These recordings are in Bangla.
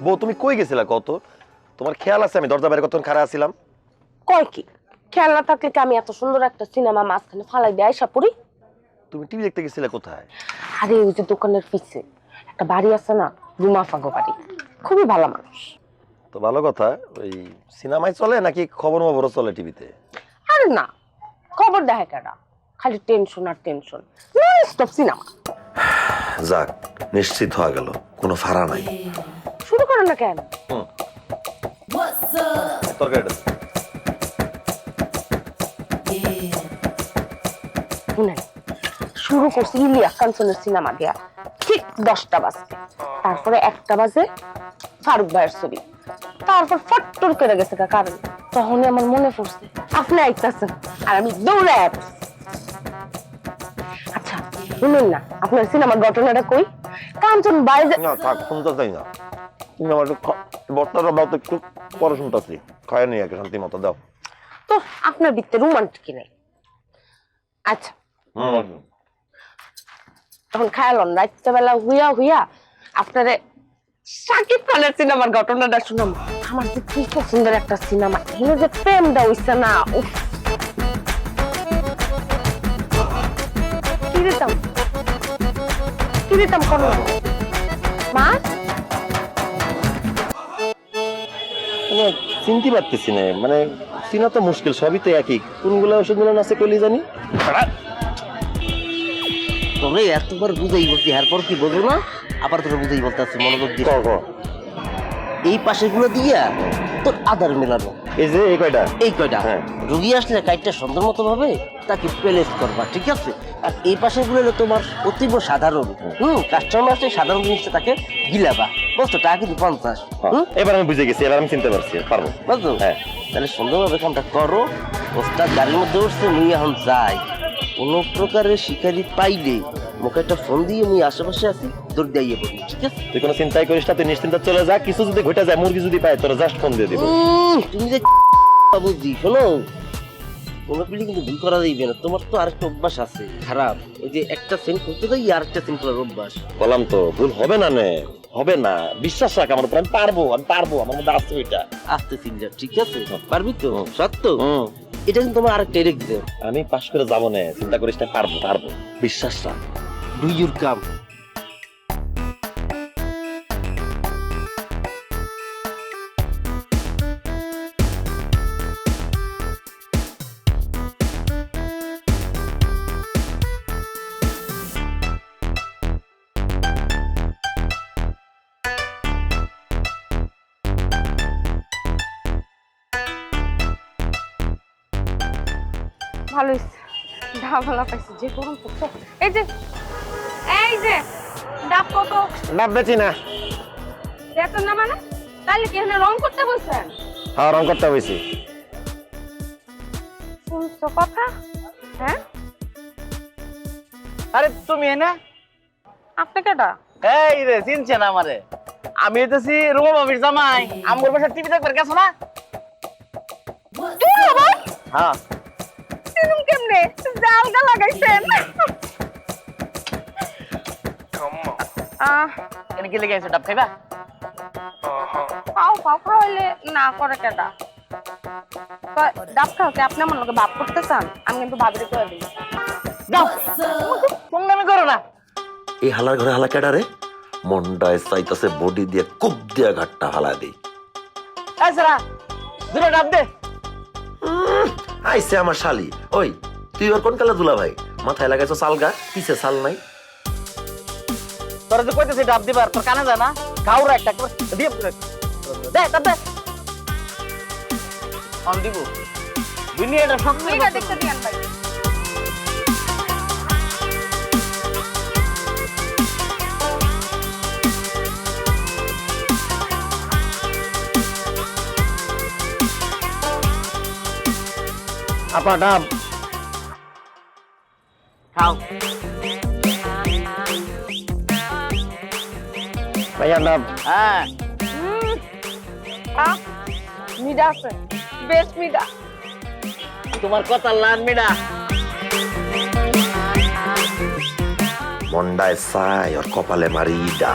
বউ তুমি কই গেছিলা কত? তোমার খেয়াল আছে আমি দরজা বাইরে কতক্ষণ খাড়া আছিলাম? কয় কি খেয়াল না থাকলে কি আমি এত সুন্দর একটা সিনেমা মাঝখানে ফালাই দিয়ে আইসা পড়ি? তুমি টিভি দেখতে গেছিলে কোথায়? আরে ওই যে দোকানের পিছে একটা বাড়ি আছে না, রুমা ফাগো বাড়ি, খুবই ভালো মানুষ। তো ভালো কথা। ওই সিনেমায় চলে নাকি খবর মবরও চলে টিভিতে? আরে না, খবর দেখে কেডা, খালি টেনশন আর টেনশন, নন স্টপ সিনেমা। যাক, নিশ্চিত হয়ে গেল কোনো ফাড়া নাই। শুরু করো না কেন? তরকারিটা শুনেন, শুরু করছি ইলিয়াস কাঞ্চনের সিনেমা দিয়া ঠিক 10টা বাজে, তারপরে 1টা বাজে ফারুক ভাইয়ের ছবি, তারপর ফট্টর করে গেছে কারণ তখনই আমার মনে পড়ছে আপনি আইতাছেন আর আমি দৌড়ে আসছি। আচ্ছা শুনুন না, আপনার সিনেমার ঘটনাটা কই? কাঞ্চন বাইরে না থাক, শুনতে চাই না। তুমি আমার বর্তাটা দাও তো, একটু পরে শুনতেছি। খায় নিয়ে একে শান্তি মতো দাও। তো আপনার ভিতরে রোমান্টিক নেই। আচ্ছা তখন খায়ালন রাত্রেবেলা হুইয়া হুইয়া আপনারে শাকিব খানের সিনেমার ঘটনাটা শুনাম। আমার যে কি সুন্দর একটা সিনেমা, এখানে যে প্রেমটা হইছে না, উফ কি দিতাম কোন মা চিনতে পারতেছি না, মানে চিনা তো মুশকিল, সবই তো একই। কোনগুলো ওষুধগুলো আছে কইলি জানি। তোরে এতবার বুঝাই বলছি, এরপর কি বলবো না, আবার তোরা বুঝাই বলতে আছে, মনোযোগ দিয়ে এই পাশে গুলো দিয়া তোর আধার মেলানো, এই যে এই কয়টা, এই কয়টা হ্যাঁ। রুগী আসলে কাইটটা সুন্দর মতো ভাবে তাকে প্লেস করবা, ঠিক আছে? আর এই পাশে গুলো হলো তোমার অতীব সাধারণ, কাস্টমার আসলে সাধারণ জিনিসটা তাকে গিলাবা, বুঝতো? টাকা কিন্তু 50। এবার আমি বুঝে গেছি, এবার আমি চিনতে পারছি, পারবো। বুঝতো? হ্যাঁ, তাহলে সুন্দরভাবে কামটা করো। ওস্তাদ গাড়ির মধ্যে উঠছে, মুই এখন যাই। কোনো প্রকারের শিকারি পাইলে মুখে একটা ফোন দিয়ে মুই আশেপাশে আছি, দৌড় দিয়ে পড়ি, ঠিক আছে? তুই কোনো চিন্তাই করিস না, তুই নিশ্চিন্তে চলে যা। কিছু যদি ঘটে যায়, মুরগি যদি পায়, তোরা জাস্ট ফোন দিয়ে দিব। তুমি যে বুঝি, শোনো, কোনো পিলি কিন্তু ভুল করা যাইবে না। তোমার তো আরেকটা অভ্যাস আছে খারাপ, ওই যে একটা সেন্ট করতে যাই আর একটা সেন্ট করার অভ্যাস। বললাম তো ভুল হবে না, নে হবে না, বিশ্বাস রাখ আমার উপর। আমি পারবো, আমি পারবো, আমার মধ্যে আছে ওইটা। আস্তে সিনজা, ঠিক আছে? পারবি তো? সত্য? হুম, এটা কিন্তু তোমার আরেকটা রেখ দেও। আমি পাশ করে যাবো না, চিন্তা করিস না, পারবো পারবো, বিশ্বাস রাখ। ডু ইউর কাম। ভালো হইছে, ঢাবলা পাইছি, যে গরম পড়ছে। এই যে ডাব কত? ডাব বেচি না। বেতন না মানে তাহলে কি এখানে রং করতে বলছেন? হ্যাঁ, রং করতে হয়েছি। শুনছো কথা? হ্যাঁ, আরে তুমি না, আপনি কেডা? এই রে চিনছেন আমারে? আমি হইতেছি রুমা বাবির জামাই। আমগর বাসার টিভি দেখবার গেছো না? তুই আবার হ্যাঁ। সিনেম কেমনে জালগা লাগাইছেন? এনে কি লেগে আছে? ডাব খাইবা? পাও পাও খাওয়াইলে না করে কেডা? ডাব খাওয়াকে আপনি আমার লোকে ভাব করতে চান? আমি কিন্তু ভাবিরে করে দিই। যাও, কোন নামে করো না। এই হালার ঘরে হালা কেডা রে? মন্ডায় চাইতাছে বডি দিয়ে কুপ দিয়া ঘাটটা হালা দেই। এই সারা, দুটো ডাব দে। আইছে আমার শালি। ওই তুই ওর কোন কালা দুলা ভাই? মাথায় লাগাইছো সালগা, পিছে সাল নাই। তোরা যে কইতেছি ডাব দিবার, তোর কানে যায় না? গাউরা একটা দিয়ে দে, ডাব দে। অন দিব দুনিয়াটা সব এটা দেখতে দিয়ান ভাই। আপা ডাব খাও। ভাইয়া ডাব। হ্যাঁ, মিডা আছে, বেশ মিডা। তোমার কথা লান মিডা। মন্ডায় চাই ওর কপালে মারি ডা।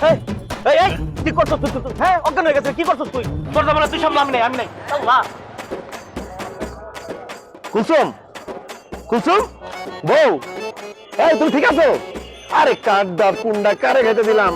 এই এই কি করছস তুই হ্যাঁ অজ্ঞান হয়ে গেছে কি করছস তুই তোর জামানা তুই সামনে আমি নাই আল্লাহ কুসুম কুসুম বউ এই তুমি ঠিক আছো আরে কাড্ডা পুন্ডা কারে খেতে দিলাম